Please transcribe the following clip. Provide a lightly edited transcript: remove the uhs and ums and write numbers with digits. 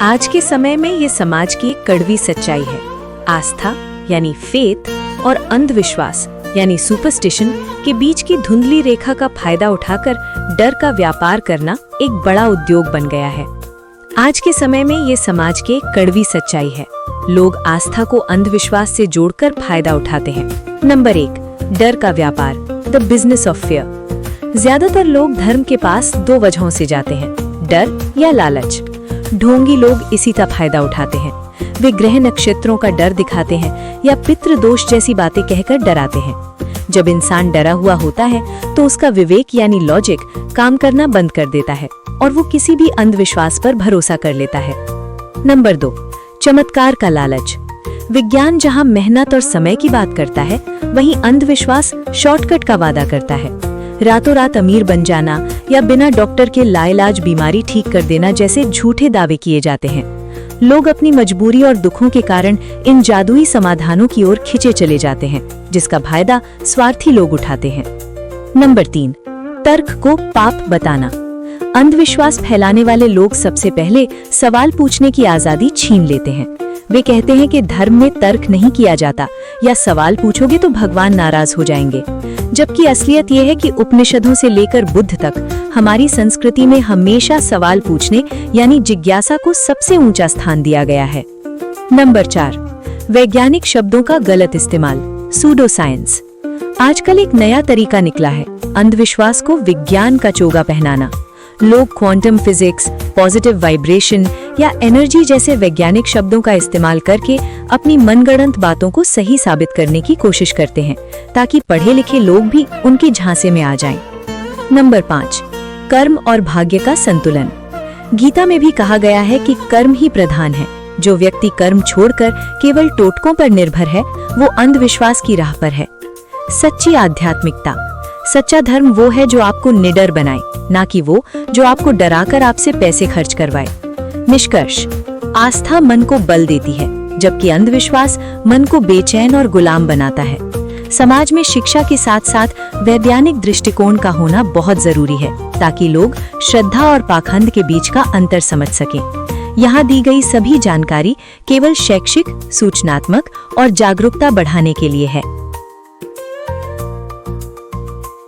आज के समय में ये समाज की एक कड़वी सच्चाई है। आस्था यानी फेथ और अंधविश्वास यानी सुपरस्टिशन के बीच की धुंधली रेखा का फायदा उठाकर डर का व्यापार करना एक बड़ा उद्योग बन गया है। आज के समय में ये समाज की एक कड़वी सच्चाई है। लोग आस्था को अंधविश्वास से जोड़कर फायदा उठाते हैं। नंबर 1, डर का व्यापार, द बिजनेस ऑफ फियर। ज्यादातर लोग धर्म के पास दो वजहों से जाते हैं, डर या लालच। ढोंगी लोग इसी का फायदा उठाते हैं। वे ग्रह नक्षत्रों का डर दिखाते हैं या पितृ दोष जैसी बातें कहकर डराते हैं। जब इंसान डरा हुआ होता है तो उसका विवेक यानी लॉजिक काम करना बंद कर देता है और वो किसी भी अंधविश्वास पर भरोसा कर लेता है। नंबर 2, चमत्कार का लालच। विज्ञान जहां मेहनत और समय की बात करता है, वहीं अंधविश्वास शॉर्टकट का वादा करता है। रातों रात अमीर बन जाना या बिना डॉक्टर के लाइलाज बीमारी ठीक कर देना जैसे झूठे दावे किए जाते हैं। लोग अपनी मजबूरी और दुखों के कारण इन जादुई समाधानों की ओर खिंचे चले जाते हैं, जिसका फायदा स्वार्थी लोग उठाते हैं। नंबर 3, तर्क को पाप बताना। अंधविश्वास फैलाने वाले लोग सबसे पहले सवाल पूछने की आजादी छीन लेते हैं। वे कहते हैं कि धर्म में तर्क नहीं किया जाता या सवाल पूछोगे तो भगवान नाराज हो जाएंगे, जबकि असलियत यह है कि उपनिषदों से लेकर बुद्ध तक हमारी संस्कृति में हमेशा सवाल पूछने यानी जिज्ञासा को सबसे ऊंचा स्थान दिया गया है। नंबर 4, वैज्ञानिक शब्दों का गलत इस्तेमाल, सूडो साइंस। आजकल एक नया तरीका निकला है, अंधविश्वास को विज्ञान का चोगा पहनाना। लोग क्वांटम फिजिक्स, पॉजिटिव वाइब्रेशन या एनर्जी जैसे वैज्ञानिक शब्दों का इस्तेमाल करके अपनी मनगढ़ंत बातों को सही साबित करने की कोशिश करते हैं, ताकि पढ़े लिखे लोग भी उनके झांसे में आ जाएं। नंबर 5, कर्म और भाग्य का संतुलन। गीता में भी कहा गया है कि कर्म ही प्रधान है। जो व्यक्ति कर्म छोड़कर केवल टोटकों पर निर्भर है, वो अंधविश्वास की राह पर है। सच्ची आध्यात्मिकता। सच्चा धर्म वो है जो आपको निडर बनाए, ना कि वो जो आपको डराकर आपसे पैसे खर्च करवाए। निष्कर्ष, आस्था मन को बल देती है, जबकि अंधविश्वास मन को बेचैन और गुलाम बनाता है। समाज में शिक्षा के साथ साथ वैज्ञानिक दृष्टिकोण का होना बहुत जरूरी है, ताकि लोग श्रद्धा और पाखंड के बीच का अंतर समझ सकें। यहाँ दी गई सभी जानकारी केवल शैक्षिक, सूचनात्मक और जागरूकता बढ़ाने के लिए है।